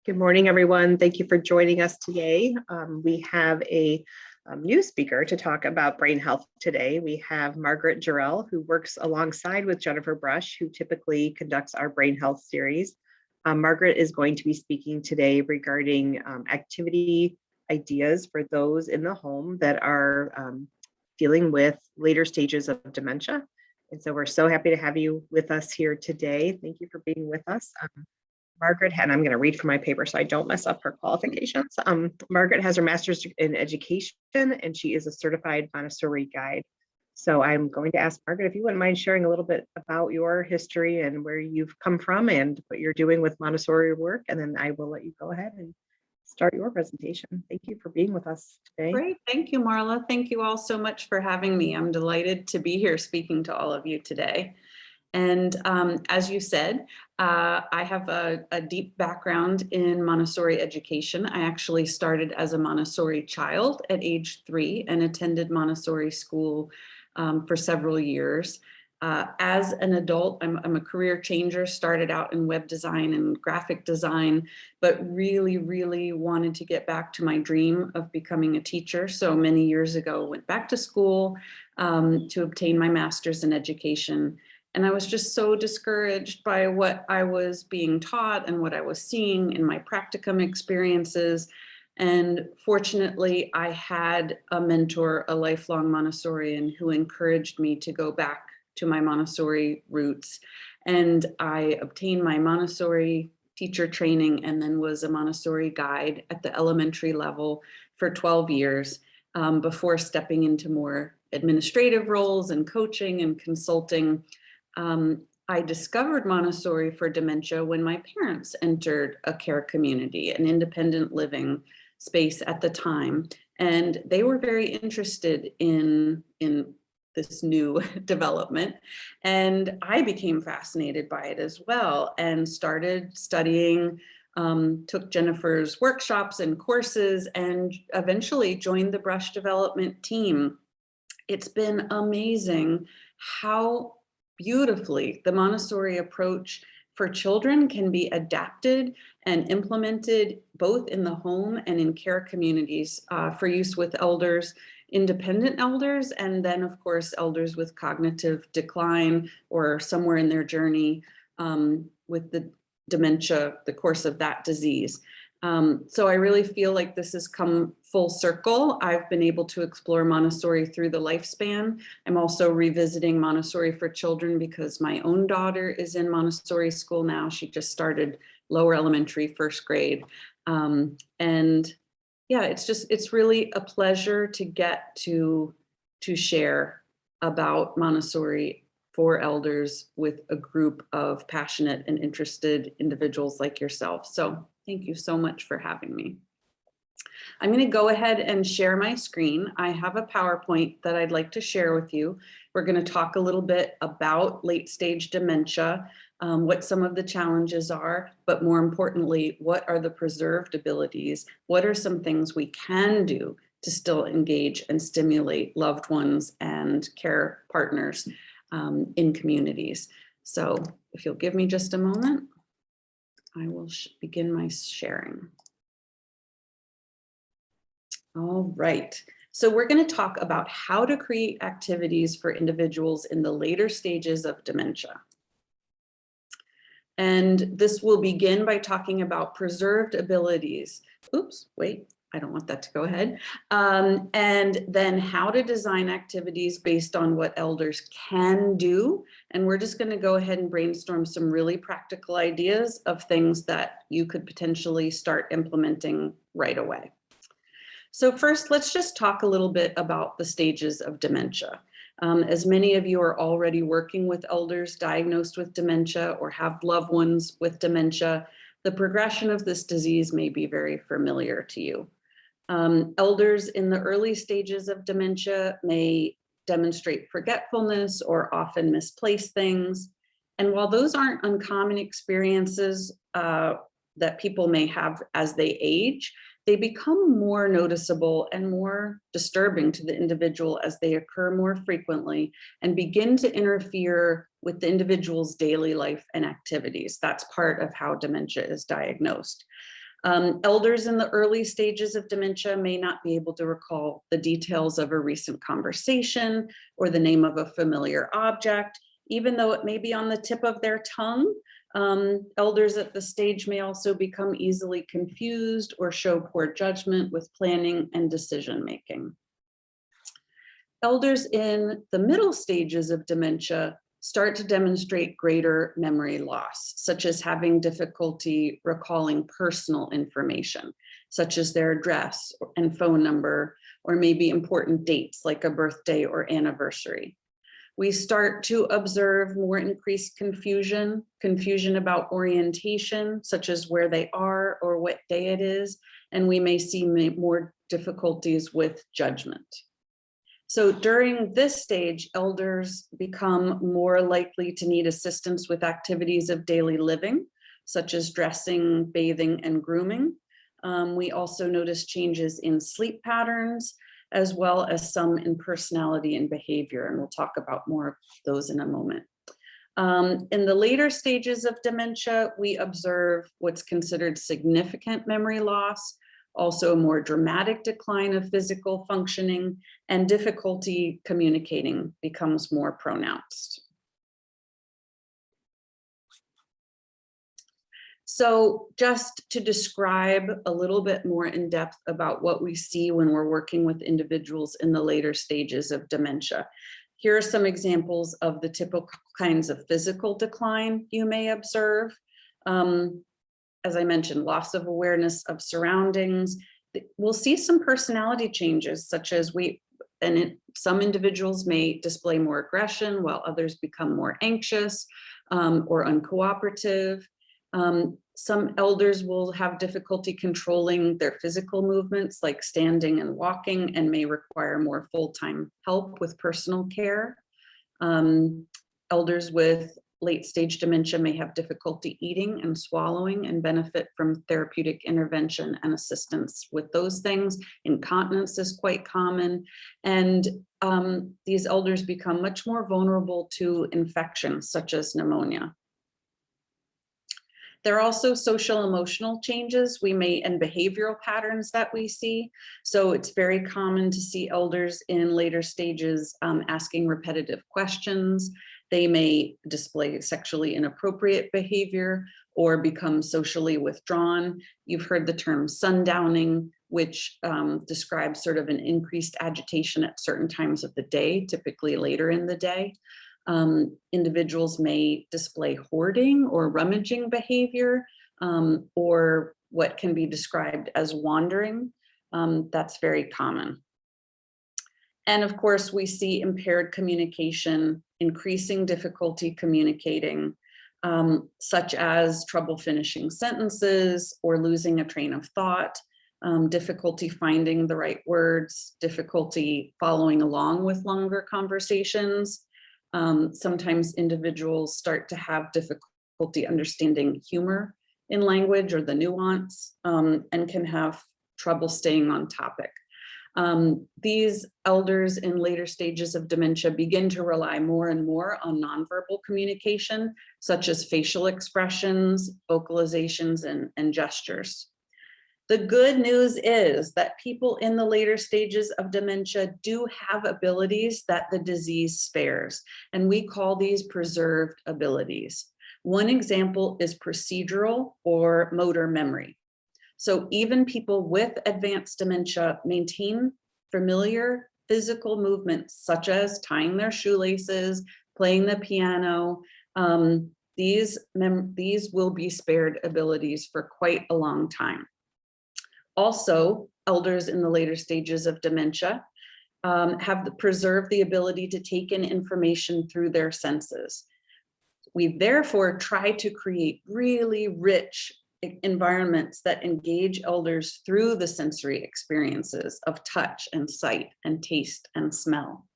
Good morning, everyone. Thank you for joining us today. We have a new speaker to talk about brain health today. We have Margaret Jarrell, who works alongside with Jennifer Brush, who typically conducts our brain health series. Margaret is going to be speaking today regarding activity ideas for those in the home that are dealing with later stages of dementia. And so we're so happy to have you with us here today. Thank you for being with us. Margaret, and I'm going to read from my paper so I don't mess up her qualifications. Margaret has her master's in education, and she is a certified Montessori guide. So I'm going to ask Margaret if you wouldn't mind sharing a little bit about your history and where you've come from and what you're doing with Montessori work, and then I will let you go ahead and start your presentation. Thank you for being with us today. Great. Thank you, Marla. Thank you all so much for having me. I'm delighted to be here speaking to all of you today. And as you said, I have a deep background in Montessori education. I actually started as a Montessori child at age 3 and attended Montessori school for several years. As an adult, I'm a career changer, started out in web design and graphic design, but really wanted to get back to my dream of becoming a teacher. So many years ago, went back to school to obtain my master's in education. And I was just so discouraged by what I was being taught and what I was seeing in my practicum experiences. And fortunately, I had a mentor, a lifelong Montessorian, who encouraged me to go back to my Montessori roots. And I obtained my Montessori teacher training and then was a Montessori guide at the elementary level for 12 years before stepping into more administrative roles and coaching and consulting. I discovered Montessori for dementia when my parents entered a care community, an independent living space at the time, and they were very interested in this new development, and I became fascinated by it as well and started studying, took Jennifer's workshops and courses, and eventually joined the Brush development team. It's been amazing how beautifully the Montessori approach for children can be adapted and implemented both in the home and in care communities for use with elders, independent elders, and then of course elders with cognitive decline or somewhere in their journey with the dementia, the course of that disease. So I really feel like this has come full circle. I've been able to explore Montessori through the lifespan. I'm also revisiting Montessori for children because my own daughter is in Montessori school now. She just started lower elementary, first grade. And yeah, it's really a pleasure to get to share about Montessori for elders with a group of passionate and interested individuals like yourself. So thank you so much for having me. I'm going to go ahead and share my screen. I have a PowerPoint that I'd like to share with you. We're going to talk a little bit about late stage dementia, what some of the challenges are, but more importantly, what are the preserved abilities? What are some things we can do to still engage and stimulate loved ones and care partners in communities? So if you'll give me just a moment, I will begin my sharing. All right, so we're going to talk about how to create activities for individuals in the later stages of dementia. And this will begin by talking about preserved abilities. Oops, wait, I don't want that to go ahead. And then how to design activities based on what elders can do. And we're just going to go ahead and brainstorm some really practical ideas of things that you could potentially start implementing right away. So first, let's just talk a little bit about the stages of dementia. As many of you are already working with elders diagnosed with dementia or have loved ones with dementia, the progression of this disease may be very familiar to you. Elders in the early stages of dementia may demonstrate forgetfulness or often misplace things. And while those aren't uncommon experiences that people may have as they age, they become more noticeable and more disturbing to the individual as they occur more frequently and begin to interfere with the individual's daily life and activities. That's part of how dementia is diagnosed. Elders in the early stages of dementia may not be able to recall the details of a recent conversation or the name of a familiar object, even though it may be on the tip of their tongue. Elders at the stage may also become easily confused or show poor judgment with planning and decision making. Elders in the middle stages of dementia start to demonstrate greater memory loss, such as having difficulty recalling personal information, such as their address and phone number, or maybe important dates like a birthday or anniversary. We start to observe more increased confusion about orientation, such as where they are or what day it is, and we may see more difficulties with judgment. So during this stage, elders become more likely to need assistance with activities of daily living, such as dressing, bathing, and grooming. We also notice changes in sleep patterns, as well as some in personality and behavior, and we'll talk about more of those in a moment. In the later stages of dementia, we observe what's considered significant memory loss, also a more dramatic decline of physical functioning, and difficulty communicating becomes more pronounced. So just to describe a little bit more in depth about what we see when we're working with individuals in the later stages of dementia. Here are some examples of the typical kinds of physical decline you may observe. As I mentioned, loss of awareness of surroundings. We'll see some personality changes, such as some individuals may display more aggression, while others become more anxious or uncooperative. Some elders will have difficulty controlling their physical movements, like standing and walking, and may require more full-time help with personal care. Elders with late-stage dementia may have difficulty eating and swallowing and benefit from therapeutic intervention and assistance with those things. Incontinence is quite common, and these elders become much more vulnerable to infections such as pneumonia. There are also social emotional changes and behavioral patterns that we see. So it's very common to see elders in later stages asking repetitive questions. They may display sexually inappropriate behavior or become socially withdrawn. You've heard the term sundowning, which describes sort of an increased agitation at certain times of the day, typically later in the day. Individuals may display hoarding or rummaging behavior, or what can be described as wandering. That's very common. And of course, we see impaired communication, increasing difficulty communicating, such as trouble finishing sentences or losing a train of thought, difficulty finding the right words, difficulty following along with longer conversations. Sometimes individuals start to have difficulty understanding humor in language or the nuance, and can have trouble staying on topic. These elders in later stages of dementia begin to rely more and more on nonverbal communication, such as facial expressions, vocalizations, and gestures. The good news is that people in the later stages of dementia do have abilities that the disease spares, and we call these preserved abilities. One example is procedural or motor memory. So even people with advanced dementia maintain familiar physical movements, such as tying their shoelaces, playing the piano. These will be spared abilities for quite a long time. Also, elders in the later stages of dementia have preserved the ability to take in information through their senses. We therefore try to create really rich environments that engage elders through the sensory experiences of touch and sight and taste and smell.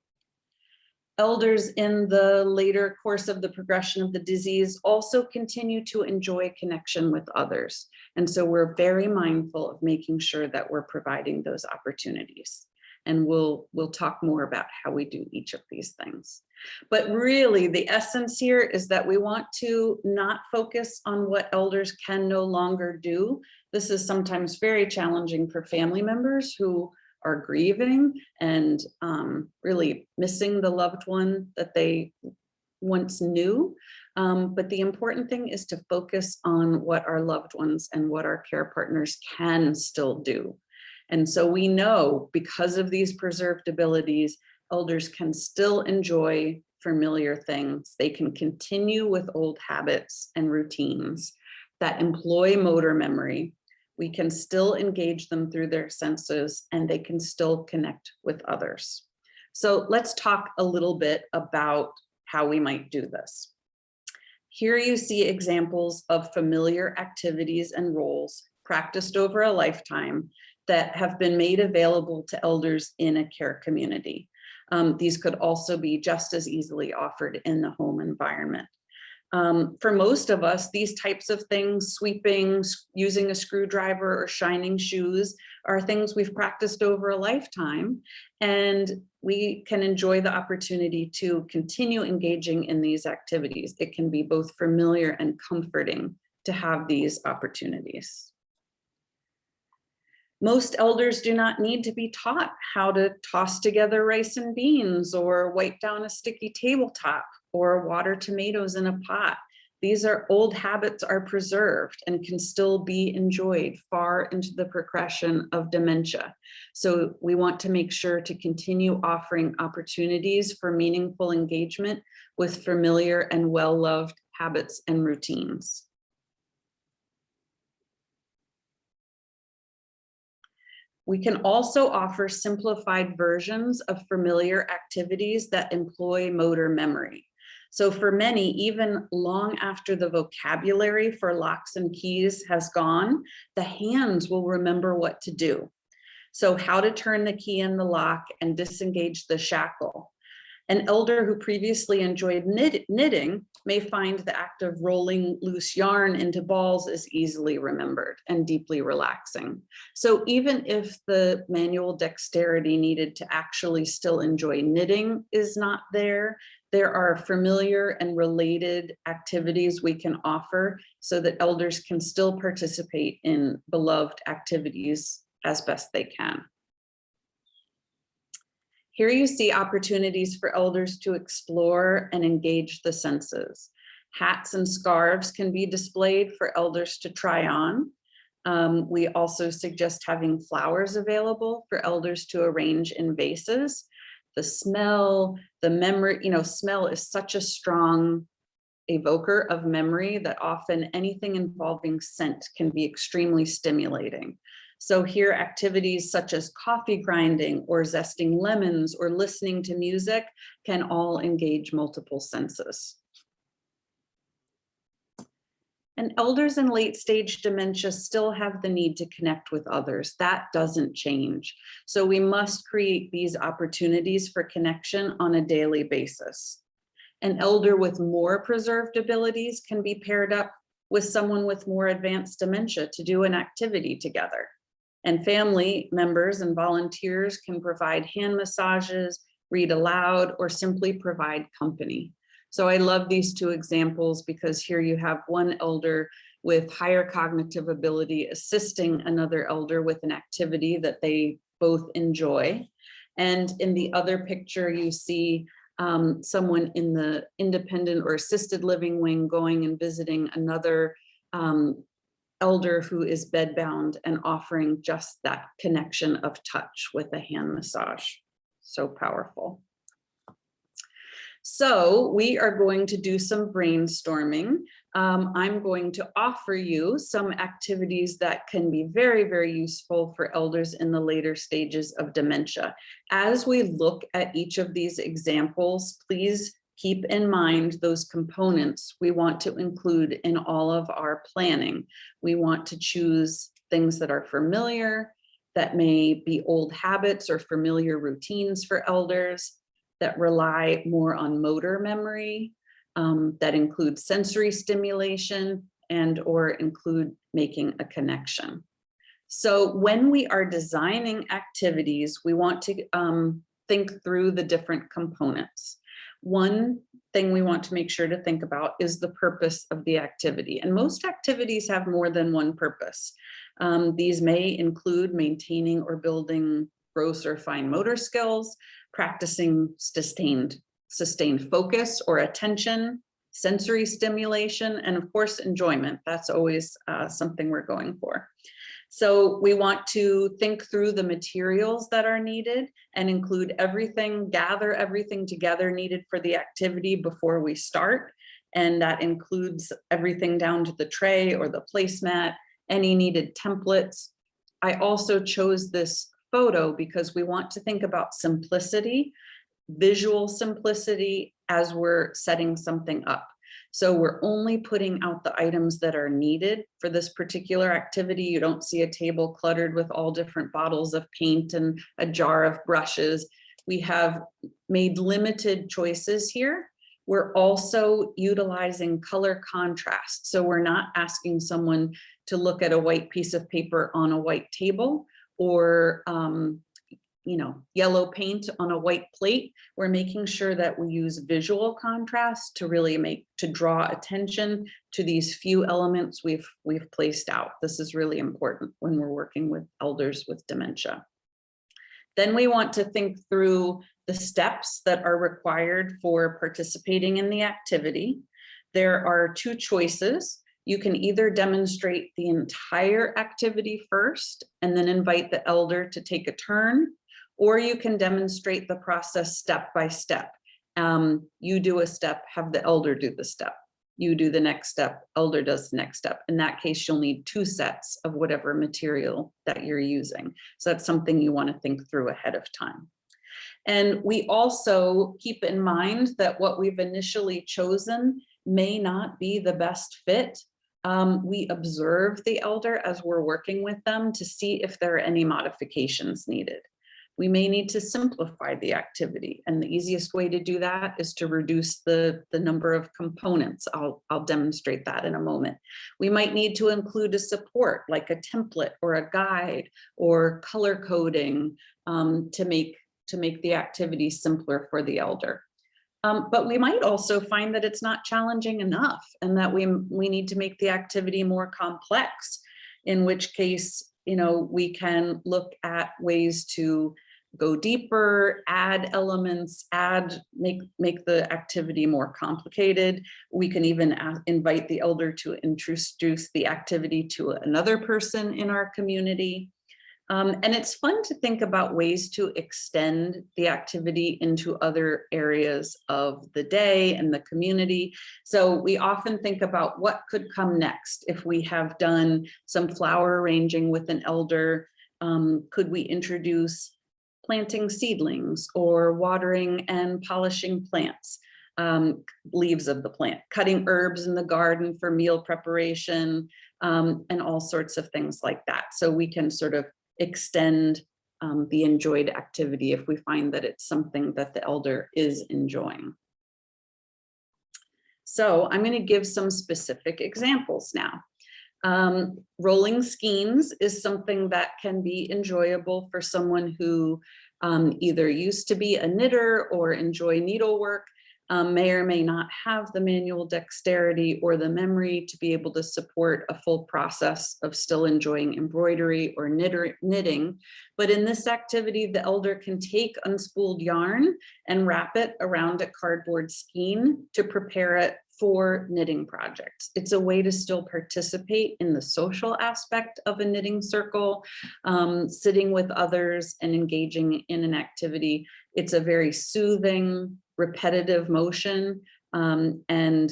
Elders in the later course of the progression of the disease also continue to enjoy connection with others. And so we're very mindful of making sure that we're providing those opportunities. And we'll talk more about how we do each of these things. But really, the essence here is that we want to not focus on what elders can no longer do. This is sometimes very challenging for family members who are grieving and really missing the loved one that they once knew. But the important thing is to focus on what our loved ones and what our care partners can still do. And so we know, because of these preserved abilities, elders can still enjoy familiar things. They can continue with old habits and routines that employ motor memory. We can still engage them through their senses, and they can still connect with others. So let's talk a little bit about how we might do this. Here you see examples of familiar activities and roles practiced over a lifetime that have been made available to elders in a care community. These could also be just as easily offered in the home environment. For most of us, these types of things, sweeping, using a screwdriver, or shining shoes, are things we've practiced over a lifetime, and we can enjoy the opportunity to continue engaging in these activities. It can be both familiar and comforting to have these opportunities. Most elders do not need to be taught how to toss together rice and beans, or wipe down a sticky tabletop, or water tomatoes in a pot. These old habits are preserved and can still be enjoyed far into the progression of dementia. So we want to make sure to continue offering opportunities for meaningful engagement with familiar and well-loved habits and routines. We can also offer simplified versions of familiar activities that employ motor memory. So for many, even long after the vocabulary for locks and keys has gone, the hands will remember what to do. So how to turn the key in the lock and disengage the shackle. An elder who previously enjoyed knitting may find the act of rolling loose yarn into balls is easily remembered and deeply relaxing. So even if the manual dexterity needed to actually still enjoy knitting is not there, there are familiar and related activities we can offer so that elders can still participate in beloved activities as best they can. Here you see opportunities for elders to explore and engage the senses. Hats and scarves can be displayed for elders to try on. We also suggest having flowers available for elders to arrange in vases. The smell, the memory, smell is such a strong evoker of memory that often anything involving scent can be extremely stimulating. So here, activities such as coffee grinding or zesting lemons or listening to music can all engage multiple senses. And elders in late stage dementia still have the need to connect with others. That doesn't change. So we must create these opportunities for connection on a daily basis. An elder with more preserved abilities can be paired up with someone with more advanced dementia to do an activity together. And family members and volunteers can provide hand massages, read aloud, or simply provide company. So I love these two examples because here you have one elder with higher cognitive ability assisting another elder with an activity that they both enjoy. And in the other picture, you see someone in the independent or assisted living wing going and visiting another elder who is bedbound and offering just that connection of touch with a hand massage. So powerful. So we are going to do some brainstorming. I'm going to offer you some activities that can be very, very useful for elders in the later stages of dementia. As we look at each of these examples, please keep in mind those components we want to include in all of our planning. We want to choose things that are familiar, that may be old habits or familiar routines for elders, that rely more on motor memory, that include sensory stimulation and or include making a connection. So when we are designing activities, we want to think through the different components. One thing we want to make sure to think about is the purpose of the activity. And most activities have more than one purpose. These may include maintaining or building gross or fine motor skills, practicing sustained focus or attention, sensory stimulation, and of course, enjoyment. That's always something we're going for. So we want to think through the materials that are needed and include everything, gather everything together needed for the activity before we start. And that includes everything down to the tray or the placemat, any needed templates. I also chose this photo because we want to think about simplicity, visual simplicity as we're setting something up. So we're only putting out the items that are needed for this particular activity. You don't see a table cluttered with all different bottles of paint and a jar of brushes. We have made limited choices here. We're also utilizing color contrast. So we're not asking someone to look at a white piece of paper on a white table or yellow paint on a white plate. We're making sure that we use visual contrast to really draw attention to these few elements we've placed out. This is really important when we're working with elders with dementia. Then we want to think through the steps that are required for participating in the activity. There are two choices. You can either demonstrate the entire activity first and then invite the elder to take a turn, or you can demonstrate the process step by step. You do a step, have the elder do the step. You do the next step, elder does the next step. In that case, you'll need 2 sets of whatever material that you're using. So that's something you want to think through ahead of time. And we also keep in mind that what we've initially chosen may not be the best fit. We observe the elder as we're working with them to see if there are any modifications needed. We may need to simplify the activity, and the easiest way to do that is to reduce the number of components. I'll demonstrate that in a moment. We might need to include a support like a template or a guide or color coding to make the activity simpler for the elder. But we might also find that it's not challenging enough and that we need to make the activity more complex, in which case, we can look at ways to go deeper, add elements, make the activity more complicated. We can even invite the elder to introduce the activity to another person in our community. And it's fun to think about ways to extend the activity into other areas of the day and the community. So we often think about what could come next. If we have done some flower arranging with an elder, could we introduce planting seedlings or watering and polishing plants, leaves of the plant, cutting herbs in the garden for meal preparation, and all sorts of things like that. So we can sort of extend the enjoyed activity if we find that it's something that the elder is enjoying. So I'm going to give some specific examples now. Rolling skeins is something that can be enjoyable for someone who either used to be a knitter or enjoy needlework, may or may not have the manual dexterity or the memory to be able to support a full process of still enjoying embroidery or knitting. But in this activity, the elder can take unspooled yarn and wrap it around a cardboard skein to prepare it for knitting projects. It's a way to still participate in the social aspect of a knitting circle, sitting with others and engaging in an activity. It's a very soothing, repetitive motion, and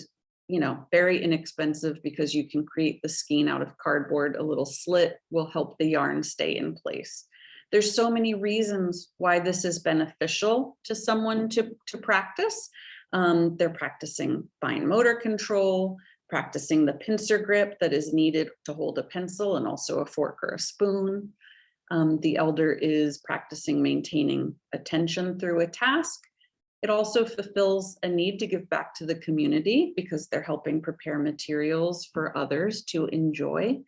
very inexpensive because you can create the skein out of cardboard. A little slit will help the yarn stay in place. There's so many reasons why this is beneficial to someone to practice. They're practicing fine motor control, practicing the pincer grip that is needed to hold a pencil and also a fork or a spoon. The elder is practicing maintaining attention through a task. It also fulfills a need to give back to the community because they're helping prepare materials for others to enjoy.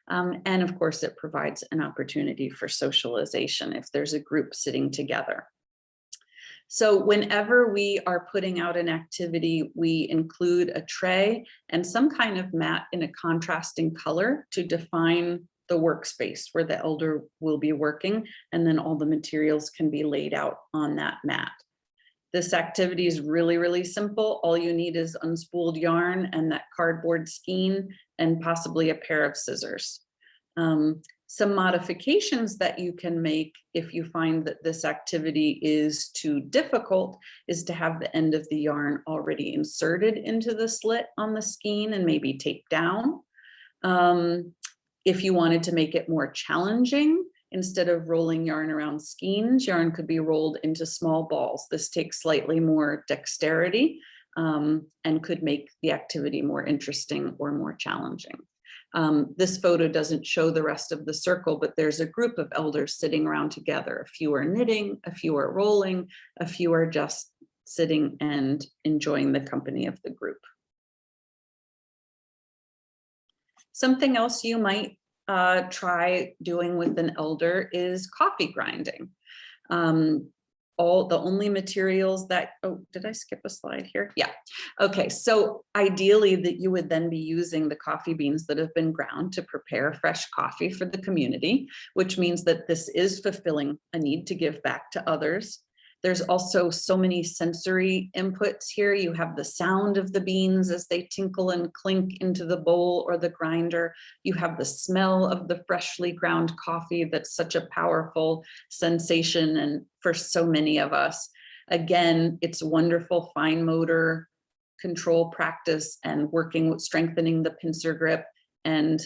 And of course, it provides an opportunity for socialization if there's a group sitting together. So whenever we are putting out an activity, we include a tray and some kind of mat in a contrasting color to define the workspace where the elder will be working, and then all the materials can be laid out on that mat. This activity is really, really simple. All you need is unspooled yarn and that cardboard skein and possibly a pair of scissors. Some modifications that you can make if you find that this activity is too difficult is to have the end of the yarn already inserted into the slit on the skein and maybe taped down. If you wanted to make it more challenging, instead of rolling yarn around skeins, yarn could be rolled into small balls. This takes slightly more dexterity and could make the activity more interesting or more challenging. This photo doesn't show the rest of the circle, but there's a group of elders sitting around together. A few are knitting, a few are rolling, a few are just sitting and enjoying the company of the group. Something else you might try doing with an elder is coffee grinding. The only materials that, oh, did I skip a slide here? Yeah. Okay, so ideally that you would then be using the coffee beans that have been ground to prepare fresh coffee for the community, which means that this is fulfilling a need to give back to others. There's also so many sensory inputs here. You have the sound of the beans as they tinkle and clink into the bowl or the grinder. You have the smell of the freshly ground coffee. That's such a powerful sensation, and for so many of us. Again, it's wonderful fine motor control practice and working with strengthening the pincer grip and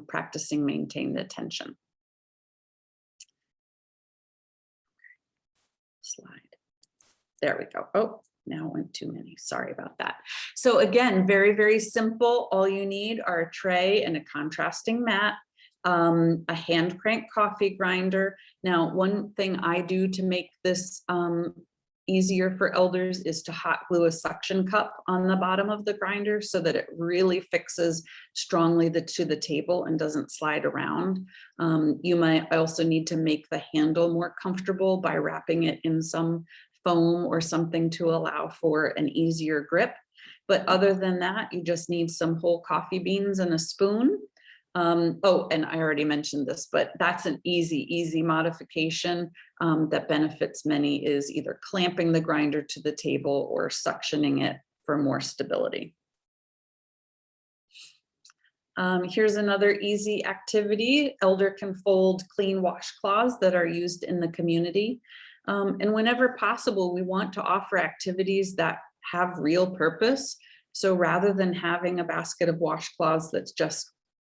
practicing maintained attention. Slide. There we go. Oh, now went too many. Sorry about that. So again, very, very simple. All you need are a tray and a contrasting mat, a hand crank coffee grinder. Now, one thing I do to make this easier for elders is to hot glue a suction cup on the bottom of the grinder so that it really fixes strongly to the table and doesn't slide around. You might also need to make the handle more comfortable by wrapping it in some foam or something to allow for an easier grip. But other than that, you just need some whole coffee beans and a spoon. Oh, and I already mentioned this, but that's an easy modification that benefits many, is either clamping the grinder to the table or suctioning it for more stability. Here's another easy activity. Elder can fold clean washcloths that are used in the community. And whenever possible, we want to offer activities that have real purpose. So rather than having a basket of washcloths that's just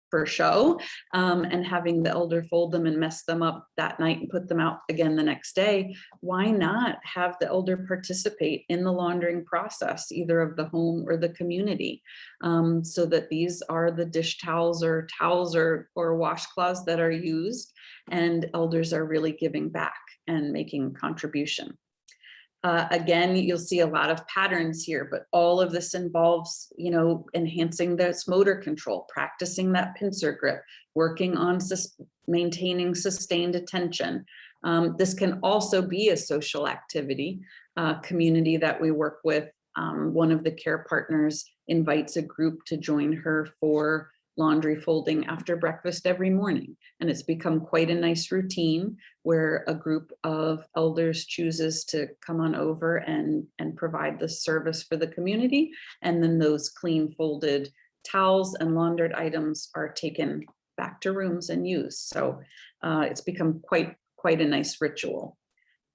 for show, and having the elder fold them and mess them up that night and put them out again the next day, why not have the elder participate in the laundering process, either of the home or the community, so that these are the dish towels or washcloths that are used, and elders are really giving back and making a contribution. Again, you'll see a lot of patterns here, but all of this involves, enhancing this motor control, practicing that pincer grip, working on maintaining sustained attention. This can also be a social activity. Community that we work with, one of the care partners invites a group to join her for laundry folding after breakfast every morning. And it's become quite a nice routine where a group of elders chooses to come on over and provide the service for the community. And then those clean folded towels and laundered items are taken back to rooms and used. So it's become quite a nice ritual.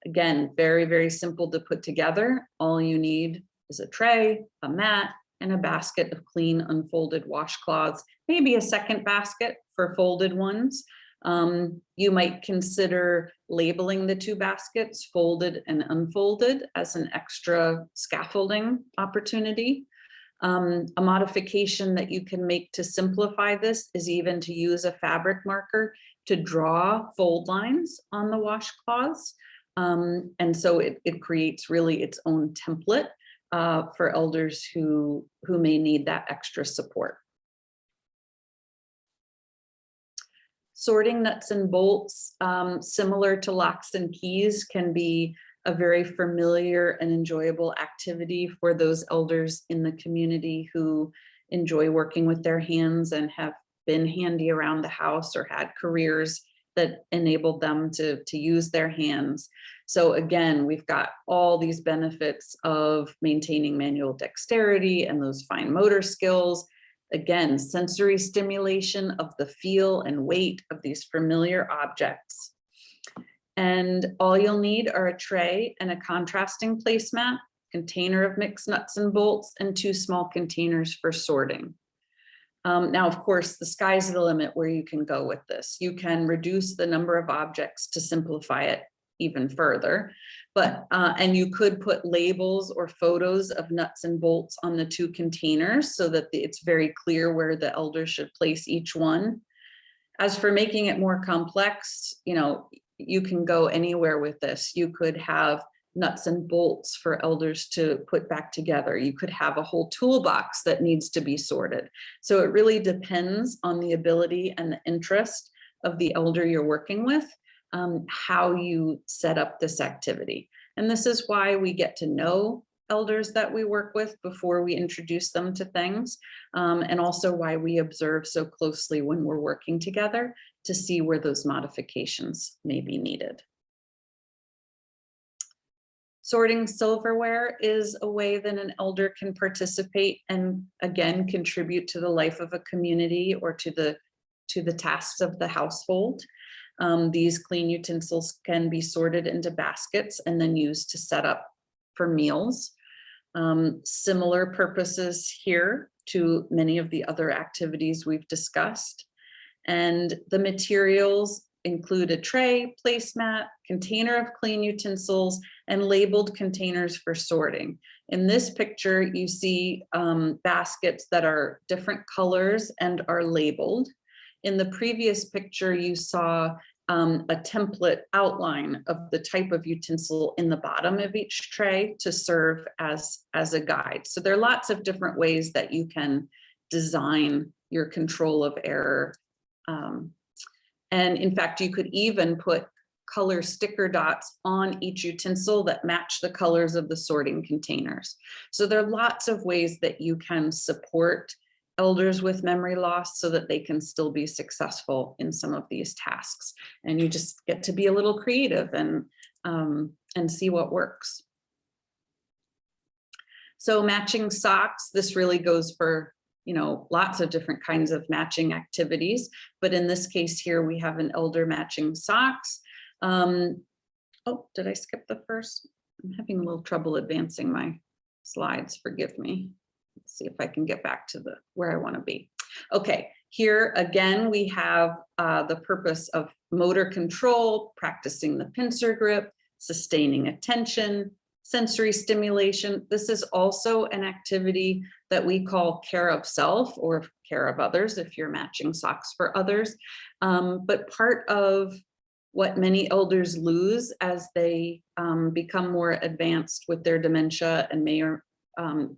Again, very, very simple to put together. All you need is a tray, a mat, and a basket of clean unfolded washcloths, maybe a second basket for folded ones. You might consider labeling the two baskets, folded and unfolded, as an extra scaffolding opportunity. A modification that you can make to simplify this is even to use a fabric marker to draw fold lines on the washcloths. And so it creates really its own template for elders who may need that extra support. Sorting nuts and bolts, similar to locks and keys, can be a very familiar and enjoyable activity for those elders in the community who enjoy working with their hands and have been handy around the house or had careers that enabled them to use their hands. So again, we've got all these benefits of maintaining manual dexterity and those fine motor skills. Again, sensory stimulation of the feel and weight of these familiar objects. And all you'll need are a tray and a contrasting placemat, container of mixed nuts and bolts, and 2 small containers for sorting. Now, of course, the sky's the limit where you can go with this. You can reduce the number of objects to simplify it even further, but and you could put labels or photos of nuts and bolts on the 2 containers so that it's very clear where the elder should place each one. As for making it more complex, you know, you can go anywhere with this. You could have nuts and bolts for elders to put back together. You could have a whole toolbox that needs to be sorted. So it really depends on the ability and the interest of the elder you're working with, how you set up this activity. And this is why we get to know elders that we work with before we introduce them to things, and also why we observe so closely when we're working together to see where those modifications may be needed. Sorting silverware is a way that an elder can participate and again contribute to the life of a community or to the tasks of the household. These clean utensils can be sorted into baskets and then used to set up for meals. Similar purposes here to many of the other activities we've discussed. And the materials include a tray, placemat, container of clean utensils, and labeled containers for sorting. In this picture, you see baskets that are different colors and are labeled. In the previous picture, you saw a template outline of the type of utensil in the bottom of each tray to serve as a guide. So there are lots of different ways that you can design your control of error. And in fact, you could even put color sticker dots on each utensil that match the colors of the sorting containers. So there are lots of ways that you can support elders with memory loss so that they can still be successful in some of these tasks. And you just get to be a little creative and see what works. So matching socks, this really goes for, you know, lots of different kinds of matching activities. But in this case here, we have an elder matching socks. Oh, did I skip the first? I'm having a little trouble advancing my slides, forgive me. Let's see if I can get back to where I want to be. Okay, here again, we have the purpose of motor control, practicing the pincer grip, sustaining attention, sensory stimulation. This is also an activity that we call care of self or care of others if you're matching socks for others. But part of what many elders lose as they become more advanced with their dementia and may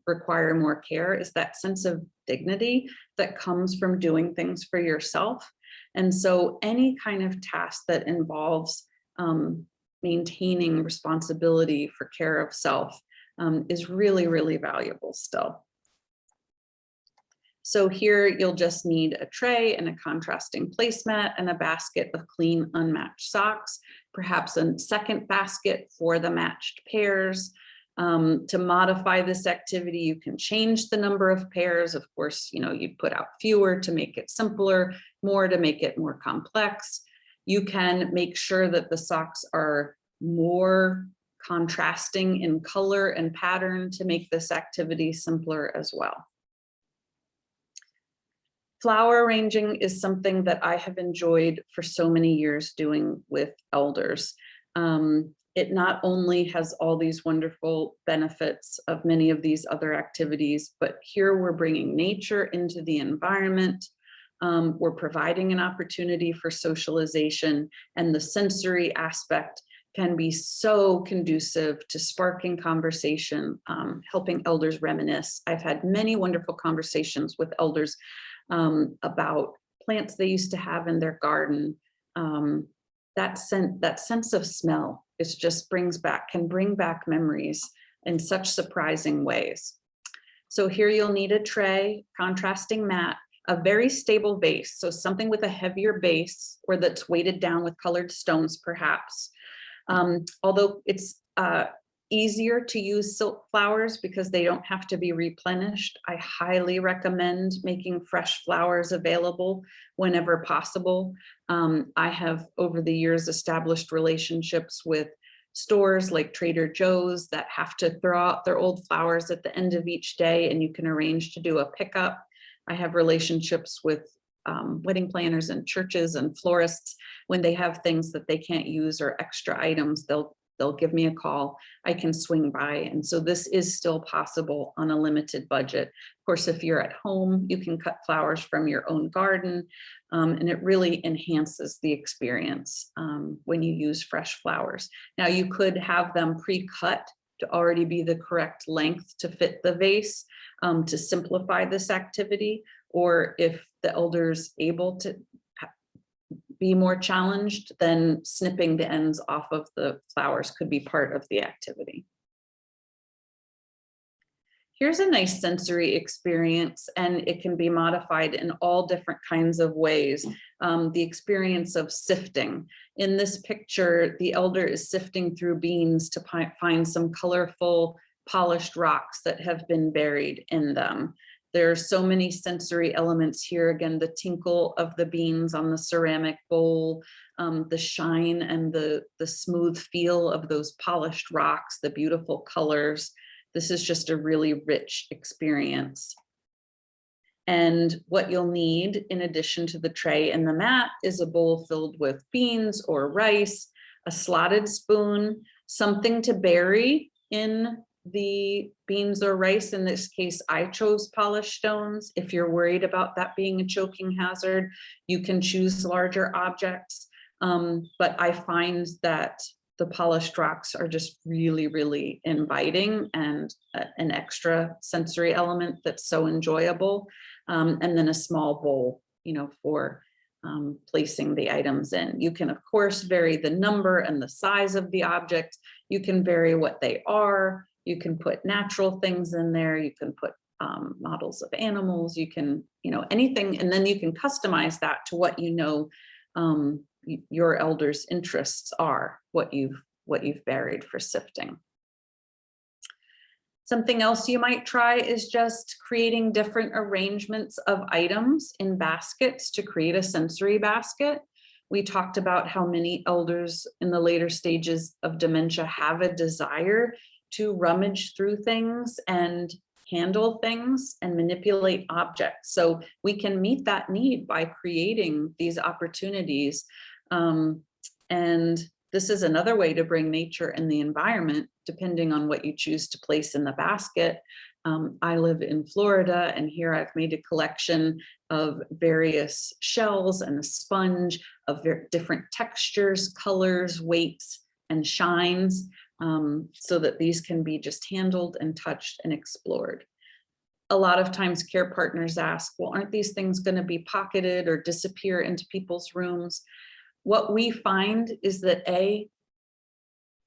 require more care is that sense of dignity that comes from doing things for yourself. And so any kind of task that involves maintaining responsibility for care of self is really, really valuable still. So here you'll just need a tray and a contrasting placemat and a basket of clean unmatched socks, perhaps a second basket for the matched pairs. To modify this activity, you can change the number of pairs. Of course, you know, you put out fewer to make it simpler, more to make it more complex. You can make sure that the socks are more contrasting in color and pattern to make this activity simpler as well. Flower arranging is something that I have enjoyed for so many years doing with elders. It not only has all these wonderful benefits of many of these other activities, but here we're bringing nature into the environment. We're providing an opportunity for socialization, and the sensory aspect can be so conducive to sparking conversation, helping elders reminisce. I've had many wonderful conversations with elders about plants they used to have in their garden. That sense of smell, can bring back memories in such surprising ways. So here you'll need a tray, contrasting mat, a very stable base, so something with a heavier base or that's weighted down with colored stones perhaps. Although it's easier to use silk flowers because they don't have to be replenished, I highly recommend making fresh flowers available whenever possible. I have over the years established relationships with stores like Trader Joe's that have to throw out their old flowers at the end of each day, and you can arrange to do a pickup. I have relationships with wedding planners and churches and florists. When they have things that they can't use or extra items, they'll give me a call. I can swing by. And so this is still possible on a limited budget. Of course, if you're at home, you can cut flowers from your own garden, and it really enhances the experience when you use fresh flowers. Now, you could have them pre-cut to already be the correct length to fit the vase to simplify this activity, or if the elder's able to be more challenged, then snipping the ends off of the flowers could be part of the activity. Here's a nice sensory experience, and it can be modified in all different kinds of ways. The experience of sifting. In this picture, the elder is sifting through beans to find some colorful, polished rocks that have been buried in them. There are so many sensory elements here. Again, the tinkle of the beans on the ceramic bowl, the shine and the smooth feel of those polished rocks, the beautiful colors. This is just a really rich experience. And what you'll need in addition to the tray and the mat is a bowl filled with beans or rice, a slotted spoon, something to bury in the beans or rice. In this case, I chose polished stones. If you're worried about that being a choking hazard, you can choose larger objects. But I find that the polished rocks are just really, really inviting and an extra sensory element that's so enjoyable. And then a small bowl, for placing the items in. You can, of course, vary the number and the size of the object. You can vary what they are. You can put natural things in there. You can put models of animals. You can, anything, and then you can customize that to what your elder's interests are, what you've buried for sifting. Something else you might try is just creating different arrangements of items in baskets to create a sensory basket. We talked about how many elders in the later stages of dementia have a desire to rummage through things and handle things and manipulate objects. So we can meet that need by creating these opportunities. And this is another way to bring nature and the environment, depending on what you choose to place in the basket. I live in Florida, and here I've made a collection of various shells and a sponge of different textures, colors, weights, and shines, so that these can be just handled and touched and explored. A lot of times care partners ask, well, aren't these things going to be pocketed or disappear into people's rooms? What we find is that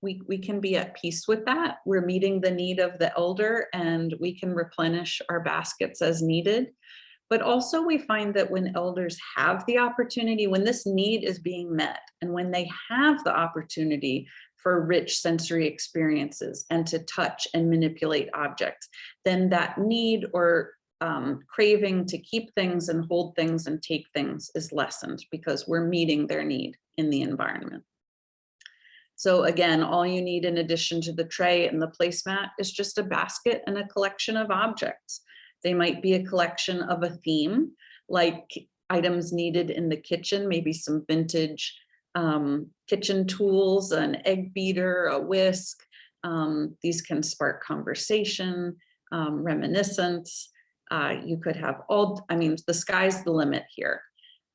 we can be at peace with that. We're meeting the need of the elder, and we can replenish our baskets as needed. But also we find that when elders have the opportunity, when this need is being met, and when they have the opportunity for rich sensory experiences and to touch and manipulate objects, then that need or craving to keep things and hold things and take things is lessened, because we're meeting their need in the environment. So again, all you need in addition to the tray and the placemat is just a basket and a collection of objects. They might be a collection of a theme, like items needed in the kitchen, maybe some vintage kitchen tools, an egg beater, a whisk. These can spark conversation, reminiscence. You could have the sky's the limit here.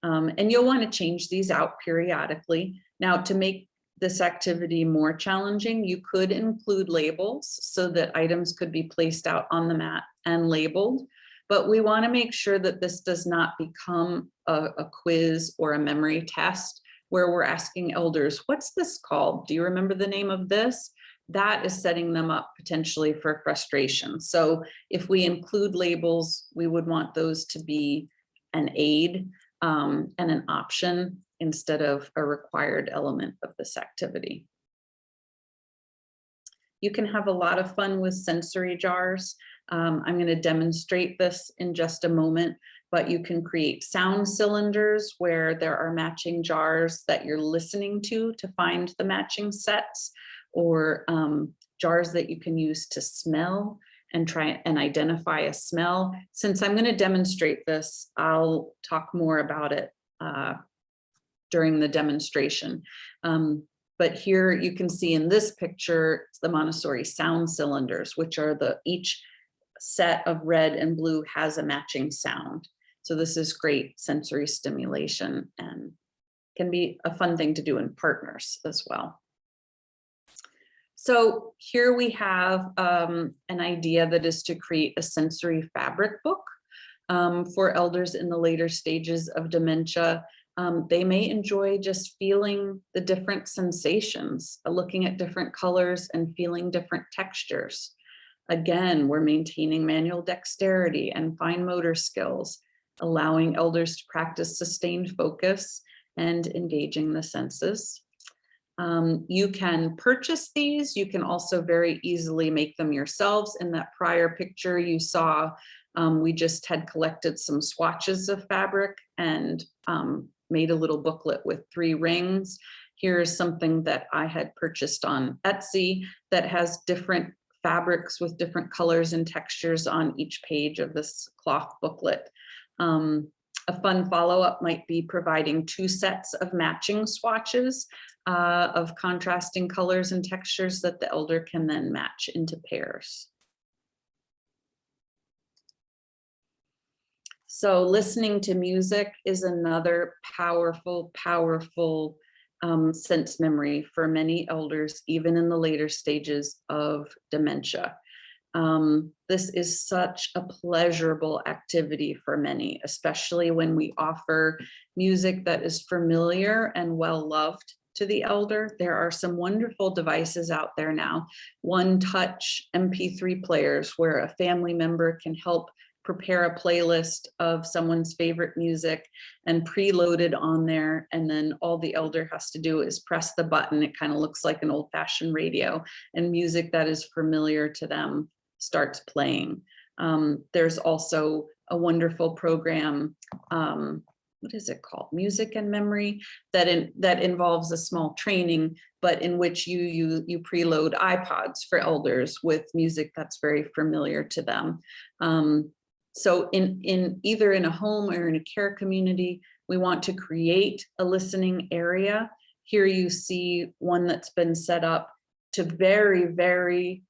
And you'll want to change these out periodically. Now, to make this activity more challenging, you could include labels so that items could be placed out on the mat and labeled. but we want to make sure that this does not become a quiz or a memory test where we're asking elders, what's this called? Do you remember the name of this? That is setting them up potentially for frustration. So if we include labels, we would want those to be an aid and an option instead of a required element of this activity. You can have a lot of fun with sensory jars. I'm going to demonstrate this in just a moment, but you can create sound cylinders where there are matching jars that you're listening to find the matching sets, or jars that you can use to smell and try and identify a smell. Since I'm going to demonstrate this, I'll talk more about it during the demonstration. But here you can see in this picture, it's the Montessori sound cylinders, which are each set of red and blue has a matching sound. So this is great sensory stimulation and can be a fun thing to do in partners as well. So here we have an idea that is to create a sensory fabric book for elders in the later stages of dementia. They may enjoy just feeling the different sensations, looking at different colors and feeling different textures. Again, we're maintaining manual dexterity and fine motor skills, allowing elders to practice sustained focus and engaging the senses. You can purchase these. You can also very easily make them yourselves. In that prior picture you saw, we just had collected some swatches of fabric and made a little booklet with 3 rings. Here's something that I had purchased on Etsy that has different fabrics with different colors and textures on each page of this cloth booklet. A fun follow-up might be providing 2 sets of matching swatches of contrasting colors and textures that the elder can then match into pairs. So listening to music is another powerful sense memory for many elders, even in the later stages of dementia. This is such a pleasurable activity for many, especially when we offer music that is familiar and well loved to the elder. There are some wonderful devices out there now, one-touch MP3 players where a family member can help prepare a playlist of someone's favorite music and preload it on there. And then all the elder has to do is press the button. It kind of looks like an old-fashioned radio, and music that is familiar to them starts playing. There's also a wonderful program, what is it called? Music and Memory, that involves a small training, but in which you preload iPods for elders with music that's very familiar to them. So in either in a home or in a care community, we want to create a listening area. Here you see one that's been set up to very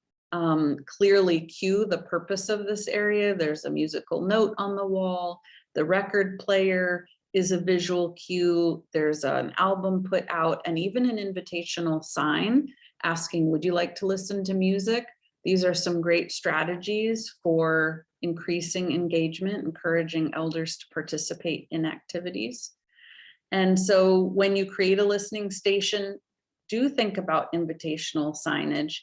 clearly cue the purpose of this area. There's a musical note on the wall. The record player is a visual cue. There's an album put out, and even an invitational sign asking, would you like to listen to music? These are some great strategies for increasing engagement, encouraging elders to participate in activities. And so when you create a listening station, do think about invitational signage.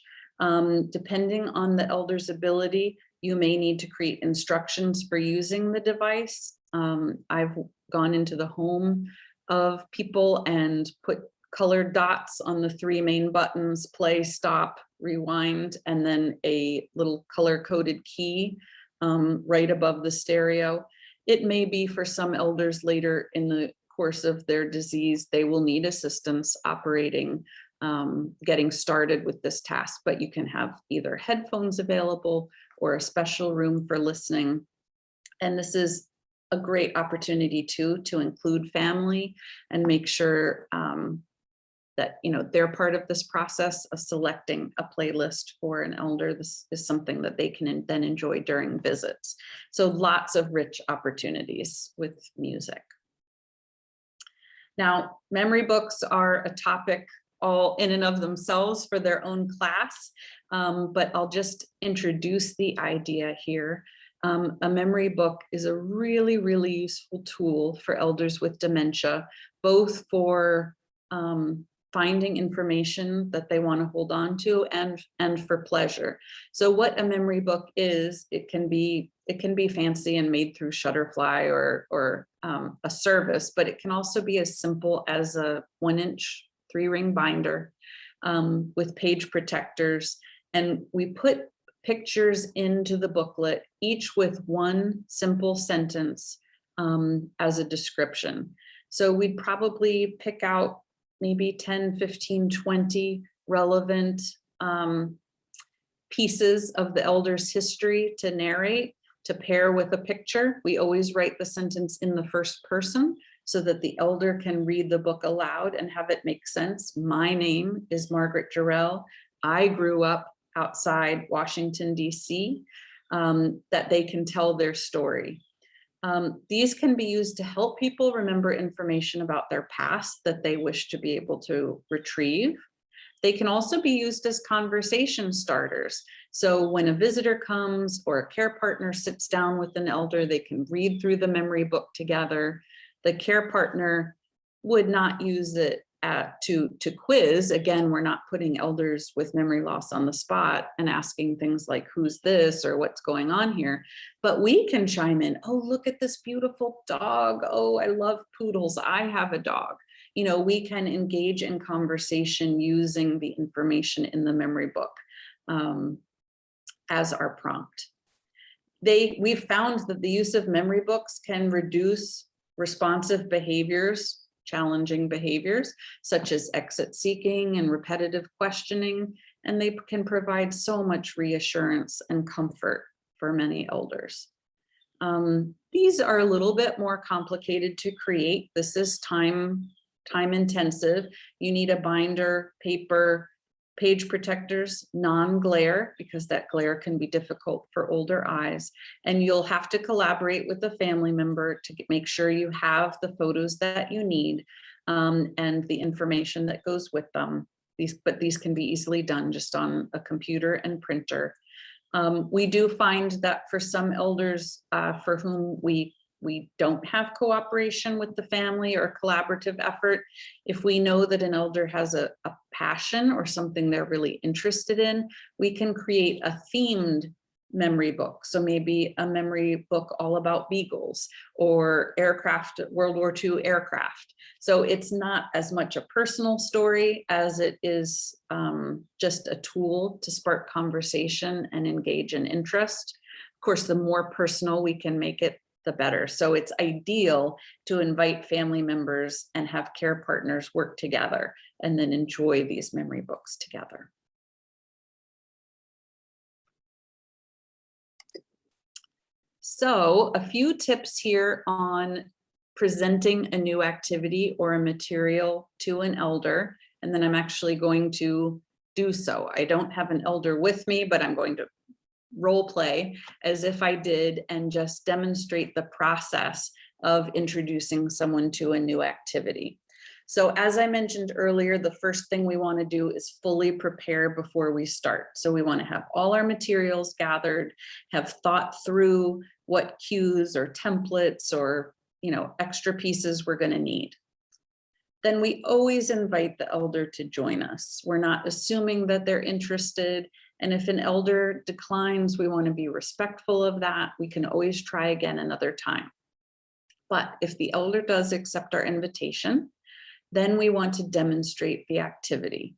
Depending on the elder's ability, you may need to create instructions for using the device. I've gone into the home of people and put colored dots on the 3 main buttons: play, stop, rewind, and then a little color-coded key right above the stereo. It may be for some elders later in the course of their disease, they will need assistance operating, getting started with this task, but you can have either headphones available or a special room for listening. And this is a great opportunity too, to include family and make sure that they're part of this process of selecting a playlist for an elder. This is something that they can then enjoy during visits. So lots of rich opportunities with music. Now, memory books are a topic all in and of themselves for their own class, but I'll just introduce the idea here. A memory book is a really, really useful tool for elders with dementia, both for finding information that they want to hold on to and for pleasure. So what a memory book is, it can be fancy and made through Shutterfly or a service, but it can also be as simple as a 1-inch 3-ring binder with page protectors. And we put pictures into the booklet, each with one simple sentence as a description. So we'd probably pick out maybe 10, 15, 20 relevant pieces of the elder's history to narrate, to pair with a picture. We always write the sentence in the first person so that the elder can read the book aloud and have it make sense. My name is Margaret Jarrell. I grew up outside Washington, D.C., that they can tell their story. These can be used to help people remember information about their past that they wish to be able to retrieve. They can also be used as conversation starters. So when a visitor comes or a care partner sits down with an elder, they can read through the memory book together. The care partner would not use it to quiz. Again, we're not putting elders with memory loss on the spot and asking things like, who's this or what's going on here? But we can chime in, oh, look at this beautiful dog. Oh, I love poodles. I have a dog. You know, we can engage in conversation using the information in the memory book as our prompt. We've found that the use of memory books can reduce responsive behaviors, challenging behaviors, such as exit seeking and repetitive questioning, and they can provide so much reassurance and comfort for many elders. These are a little bit more complicated to create. This is time intensive. You need a binder, paper, page protectors, non-glare, because that glare can be difficult for older eyes. And you'll have to collaborate with a family member to make sure you have the photos that you need and the information that goes with them. But these can be easily done just on a computer and printer. We do find that for some elders for whom we don't have cooperation with the family or collaborative effort, if we know that an elder has a passion or something they're really interested in, we can create a themed memory book. So maybe a memory book all about beagles or aircraft, World War II aircraft. So it's not as much a personal story as it is just a tool to spark conversation and engage in interest. Of course, the more personal we can make it, the better. So it's ideal to invite family members and have care partners work together and then enjoy these memory books together. So a few tips here on presenting a new activity or a material to an elder, and then I'm actually going to do so. I don't have an elder with me, but I'm going to role play as if I did and just demonstrate the process of introducing someone to a new activity. So as I mentioned earlier, the first thing we want to do is fully prepare before we start. So we want to have all our materials gathered, have thought through what cues or templates or extra pieces we're going to need. Then we always invite the elder to join us. We're not assuming that they're interested. And if an elder declines, we want to be respectful of that. We can always try again another time. But if the elder does accept our invitation, then we want to demonstrate the activity.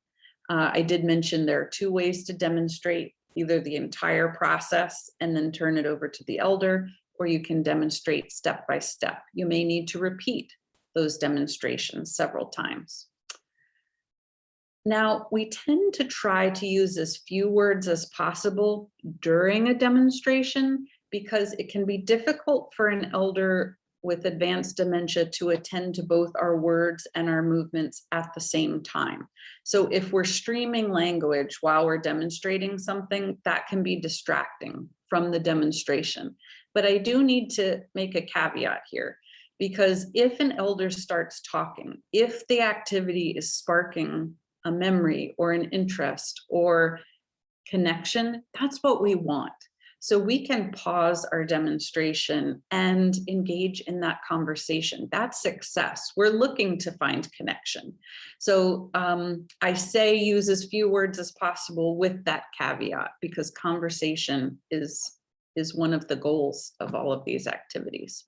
I did mention there are two ways to demonstrate, either the entire process and then turn it over to the elder, or you can demonstrate step by step. You may need to repeat those demonstrations several times. Now, we tend to try to use as few words as possible during a demonstration because it can be difficult for an elder with advanced dementia to attend to both our words and our movements at the same time. So if we're streaming language while we're demonstrating something, that can be distracting from the demonstration. But I do need to make a caveat here, because if an elder starts talking, if the activity is sparking a memory or an interest or connection, that's what we want. So we can pause our demonstration and engage in that conversation. That's success. We're looking to find connection. So I say use as few words as possible with that caveat, because conversation is one of the goals of all of these activities.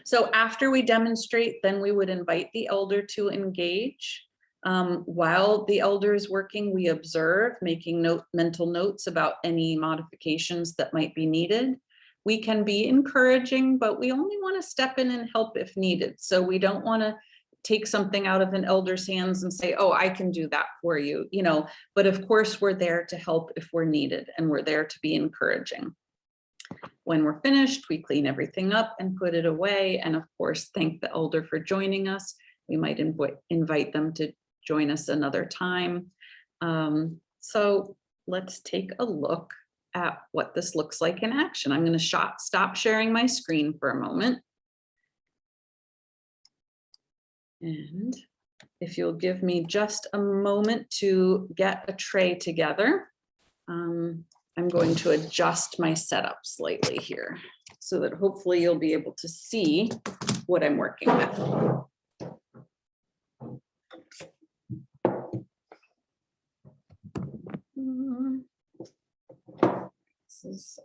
So after we demonstrate, then we would invite the elder to engage. While the elder is working, we observe, making mental notes about any modifications that might be needed. We can be encouraging, but we only want to step in and help if needed. So we don't want to take something out of an elder's hands and say, oh, I can do that for you, but of course we're there to help if we're needed, and we're there to be encouraging. When we're finished, we clean everything up and put it away. And of course, thank the elder for joining us. We might invite them to join us another time. So let's take a look at what this looks like in action. I'm going to stop sharing my screen for a moment. And if you'll give me just a moment to get a tray together, I'm going to adjust my setup slightly here so that hopefully you'll be able to see what I'm working with.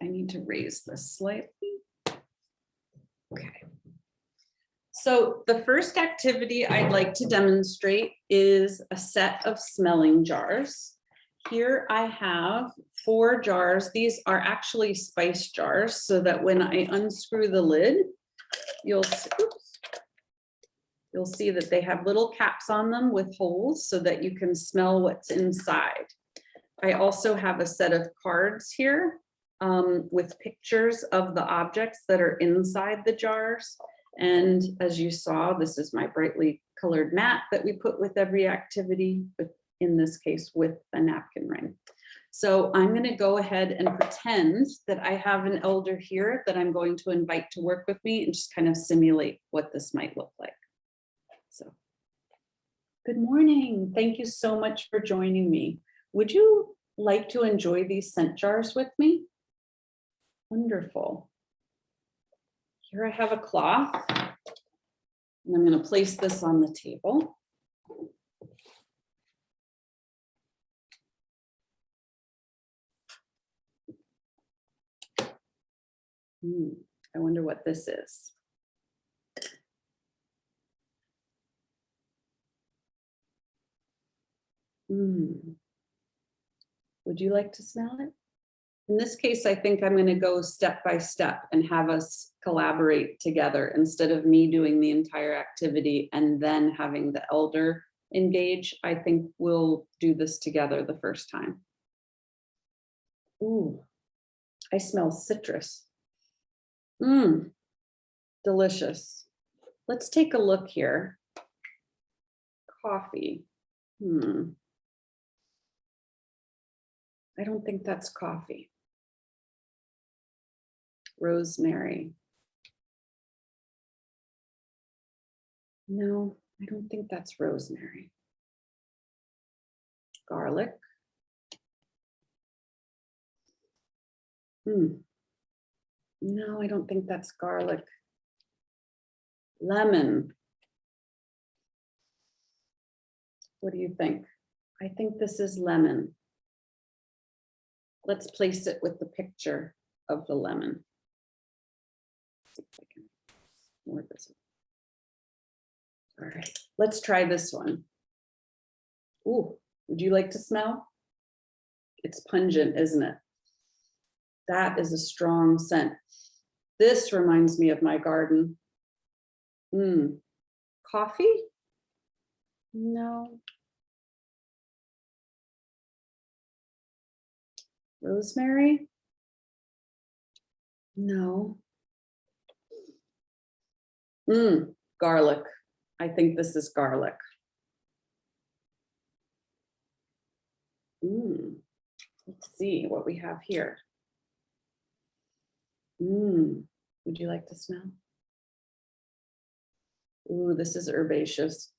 I need to raise this slightly. Okay. So the first activity I'd like to demonstrate is a set of smelling jars. Here I have 4 jars. These are actually spice jars, so that when I unscrew the lid, you'll see that they have little caps on them with holes so that you can smell what's inside. I also have a set of cards here with pictures of the objects that are inside the jars. And as you saw, this is my brightly colored mat that we put with every activity, but in this case with a napkin ring. So I'm going to go ahead and pretend that I have an elder here that I'm going to invite to work with me and just kind of simulate what this might look like. So, good morning. Thank you so much for joining me. Would you like to enjoy these scent jars with me? Wonderful. Here I have a cloth, and I'm going to place this on the table. I wonder what this is. Would you like to smell it? In this case, I think I'm going to go step by step and have us collaborate together instead of me doing the entire activity and then having the elder engage. I think we'll do this together the first time. Ooh, I smell citrus. Delicious. Let's take a look here. Coffee. I don't think that's coffee. Rosemary. No, I don't think that's rosemary. Garlic. No, I don't think that's garlic. Lemon. What do you think? I think this is lemon. Let's place it with the picture of the lemon. See if I can more this. All right, let's try this one. Ooh, would you like to smell? It's pungent, isn't it? That is a strong scent. This reminds me of my garden. Coffee? No. Rosemary? No. Garlic. I think this is garlic. Let's see what we have here. Would you like to smell? Ooh, this is herbaceous.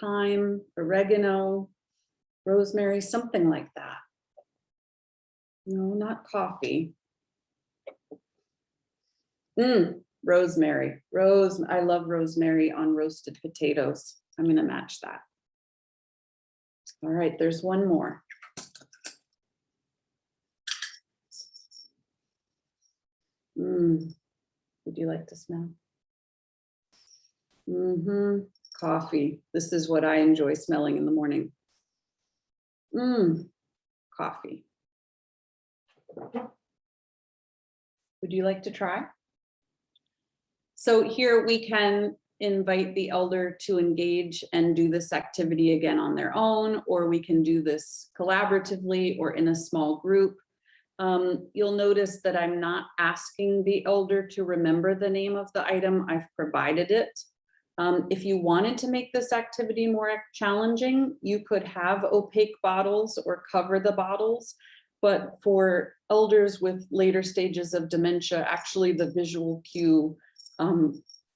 Thyme, oregano, rosemary, something like that. No, not coffee. Rosemary. I love rosemary on roasted potatoes. I'm going to match that. All right, there's one more. Would you like to smell? Coffee. This is what I enjoy smelling in the morning. Coffee. Would you like to try? So here we can invite the elder to engage and do this activity again on their own, or we can do this collaboratively or in a small group. You'll notice that I'm not asking the elder to remember the name of the item. I've provided it. If you wanted to make this activity more challenging, you could have opaque bottles or cover the bottles. But for elders with later stages of dementia, actually the visual cue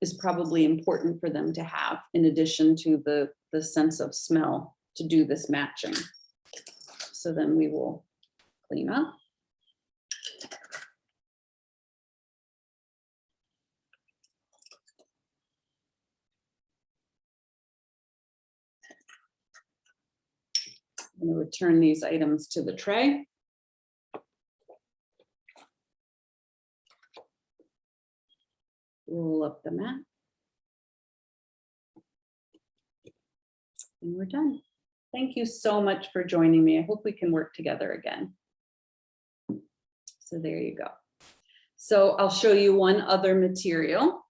is probably important for them to have, in addition to the sense of smell, to do this matching. So then we will clean up. I'm going to return these items to the tray. Roll up the mat. And we're done. Thank you so much for joining me. I hope we can work together again. So there you go. So I'll show you one other material.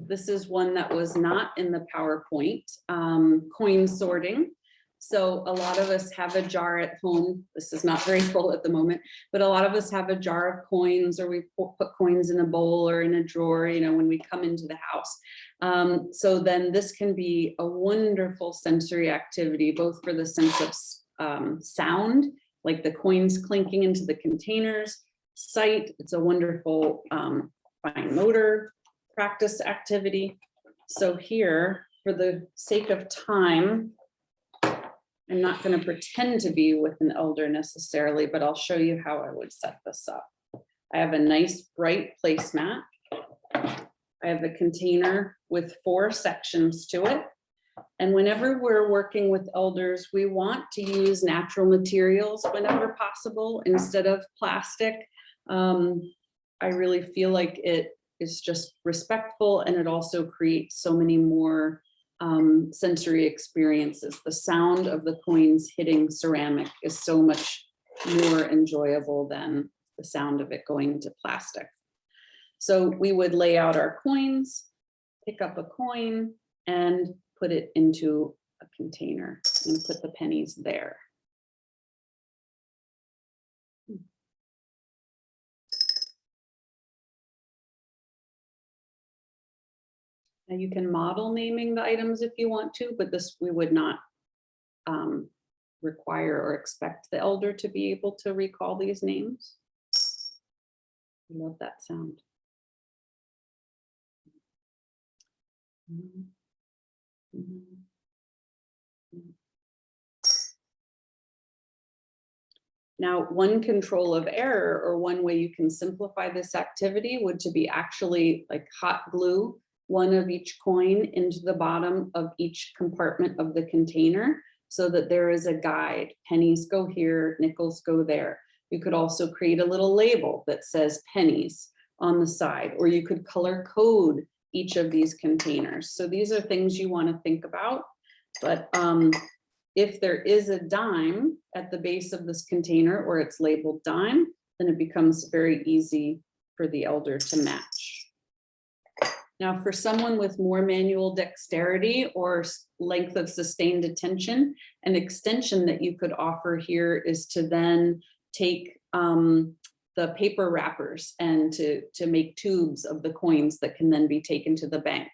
This is one that was not in the PowerPoint, coin sorting. So a lot of us have a jar at home. This is not very full at the moment, but a lot of us have a jar of coins, or we put coins in a bowl or in a drawer, you know, when we come into the house. So then this can be a wonderful sensory activity, both for the sense of sound, like the coins clinking into the containers, sight. It's a wonderful fine motor practice activity. So here, for the sake of time, I'm not going to pretend to be with an elder necessarily, but I'll show you how I would set this up. I have a nice bright placemat. I have a container with 4 sections to it. And whenever we're working with elders, we want to use natural materials whenever possible instead of plastic. I really feel like it is just respectful, and it also creates so many more sensory experiences. The sound of the coins hitting ceramic is so much more enjoyable than the sound of it going into plastic. So we would lay out our coins, pick up a coin, and put it into a container and put the pennies there. Now you can model naming the items if you want to, but this we would not require or expect the elder to be able to recall these names. I love that sound. Now, one control of error, or one way you can simplify this activity, would to be actually like hot glue one of each coin into the bottom of each compartment of the container, so that there is a guide. Pennies go here, nickels go there. You could also create a little label that says pennies on the side, or you could color code each of these containers. So these are things you want to think about. But if there is a dime at the base of this container, or it's labeled dime, then it becomes very easy for the elder to match. Now, for someone with more manual dexterity or length of sustained attention, an extension that you could offer here is to then take the paper wrappers and to make tubes of the coins that can then be taken to the bank.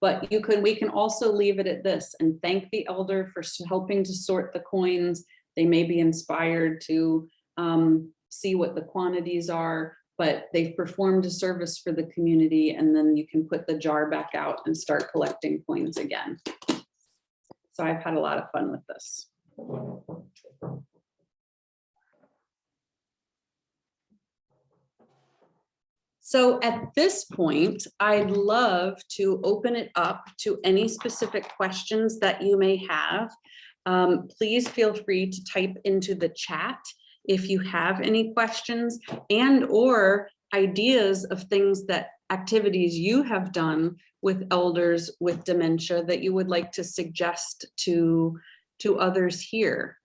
But we can also leave it at this and thank the elder for helping to sort the coins. They may be inspired to see what the quantities are, but they've performed a service for the community, and then you can put the jar back out and start collecting coins again. So I've had a lot of fun with this. So at this point, I'd love to open it up to any specific questions that you may have. Please feel free to type into the chat if you have any questions and or ideas of things that activities you have done with elders with dementia that you would like to suggest to others here.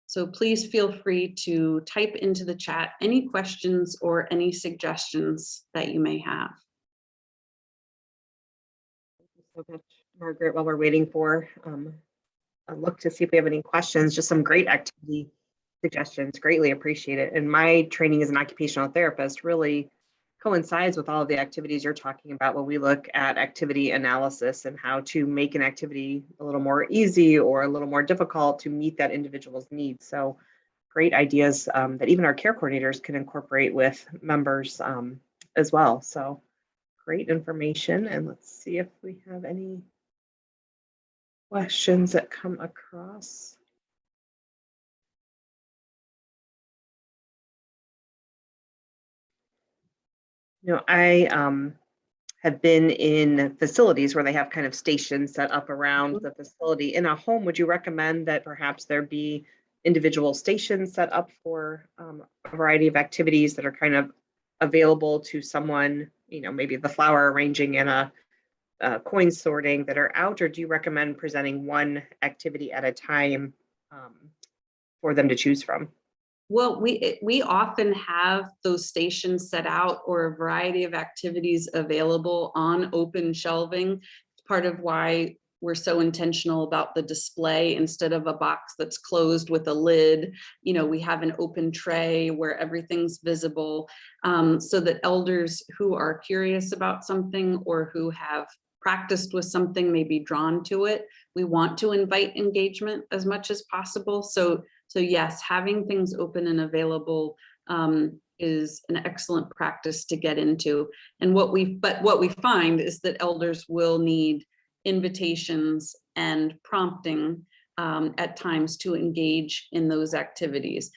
So please feel free to type into the chat any questions or any suggestions that you may have. Thank you so much, Margaret. While we're waiting for a look to see if we have any questions, just some great activity suggestions. Greatly appreciate it. And my training as an occupational therapist really coincides with all of the activities you're talking about when we look at activity analysis and how to make an activity a little more easy or a little more difficult to meet that individual's needs. So great ideas that even our care coordinators can incorporate with members as well. So great information. And let's see if we have any questions that come across. You know, I have been in facilities where they have kind of stations set up around the facility. In a home, would you recommend that perhaps there be individual stations set up for a variety of activities that are kind of available to someone, you know, maybe the flower arranging and a coin sorting that are out, or do you recommend presenting one activity at a time for them to choose from? Well, we often have those stations set out or a variety of activities available on open shelving. It's part of why we're so intentional about the display instead of a box that's closed with a lid. You know, we have an open tray where everything's visible, so that elders who are curious about something or who have practiced with something may be drawn to it. We want to invite engagement as much as possible. So yes, having things open and available is an excellent practice to get into. And what we find is that elders will need invitations and prompting at times to engage in those activities.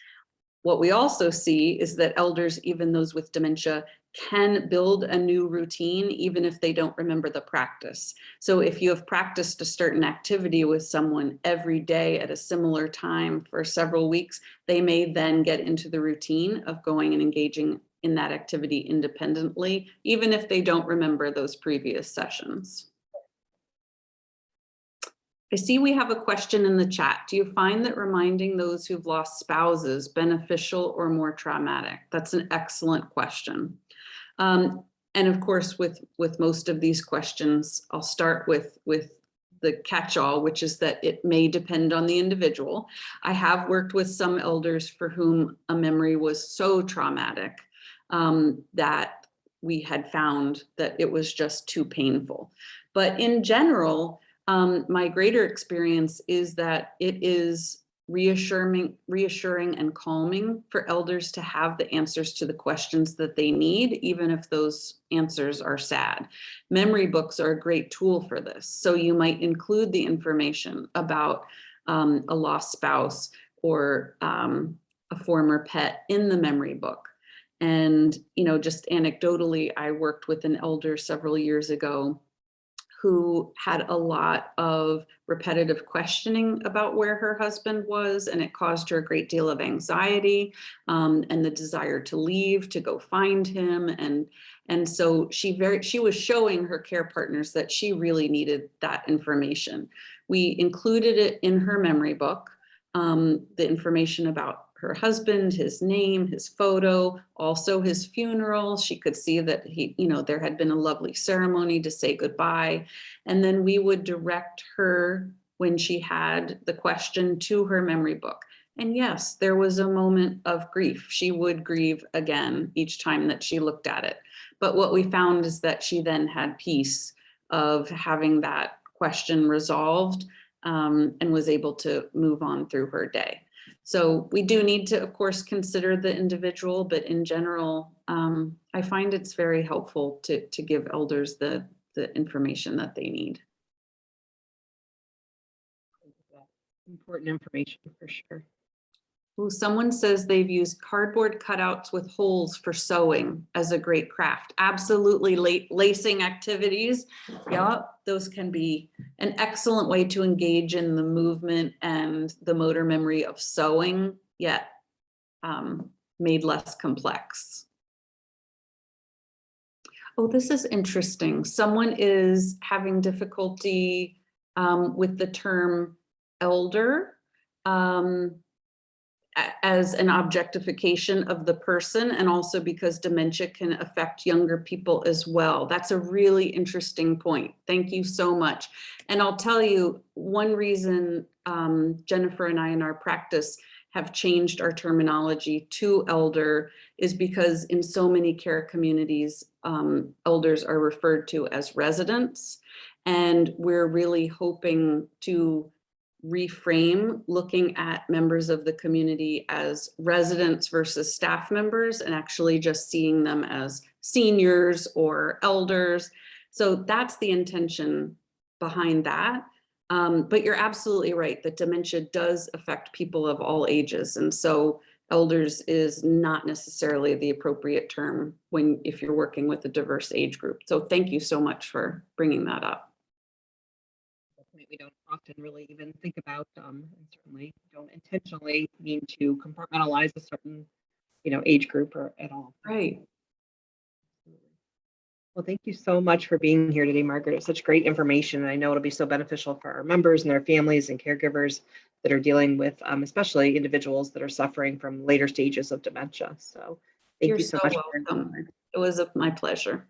What we also see is that elders, even those with dementia, can build a new routine even if they don't remember the practice. So if you have practiced a certain activity with someone every day at a similar time for several weeks, they may then get into the routine of going and engaging in that activity independently, even if they don't remember those previous sessions. I see we have a question in the chat. Do you find that reminding those who've lost spouses beneficial or more traumatic? That's an excellent question. And of course, with most of these questions, I'll start with the catch-all, which is that it may depend on the individual. I have worked with some elders for whom a memory was so traumatic that we had found that it was just too painful. But in general, my greater experience is that it is reassuring and calming for elders to have the answers to the questions that they need, even if those answers are sad. Memory books are a great tool for this. So you might include the information about a lost spouse or a former pet in the memory book. And, you know, just anecdotally, I worked with an elder several years ago who had a lot of repetitive questioning about where her husband was, and it caused her a great deal of anxiety and the desire to leave, to go find him. And so she was showing her care partners that she really needed that information. We included it in her memory book, the information about her husband, his name, his photo, also his funeral. She could see that there had been a lovely ceremony to say goodbye. And then we would direct her when she had the question to her memory book. And yes, there was a moment of grief. She would grieve again each time that she looked at it. But what we found is that she then had peace of having that question resolved and was able to move on through her day. So we do need to, of course, consider the individual, but in general, I find it's very helpful to give elders the information that they need. Important information for sure. Ooh, someone says they've used cardboard cutouts with holes for sewing as a great craft. Absolutely, lacing activities. Yeah, those can be an excellent way to engage in the movement and the motor memory of sewing, yet made less complex. Oh, this is interesting. Someone is having difficulty with the term elder. As an objectification of the person, and also because dementia can affect younger people as well. That's a really interesting point. Thank you so much. And I'll tell you, one reason Jennifer and I in our practice have changed our terminology to elder is because in so many care communities, elders are referred to as residents. And we're really hoping to reframe looking at members of the community as residents versus staff members, and actually just seeing them as seniors or elders. So that's the intention behind that. But you're absolutely right that dementia does affect people of all ages. And so elders is not necessarily the appropriate term if you're working with a diverse age group. So thank you so much for bringing that up. We don't often really even think about, and certainly don't intentionally mean to compartmentalize a certain, age group or at all. Right. Well, thank you so much for being here today, Margaret. It's such great information, and I know it'll be so beneficial for our members and their families and caregivers that are dealing with, especially individuals that are suffering from later stages of dementia. So, thank You're you so so much. welcome. It was my pleasure.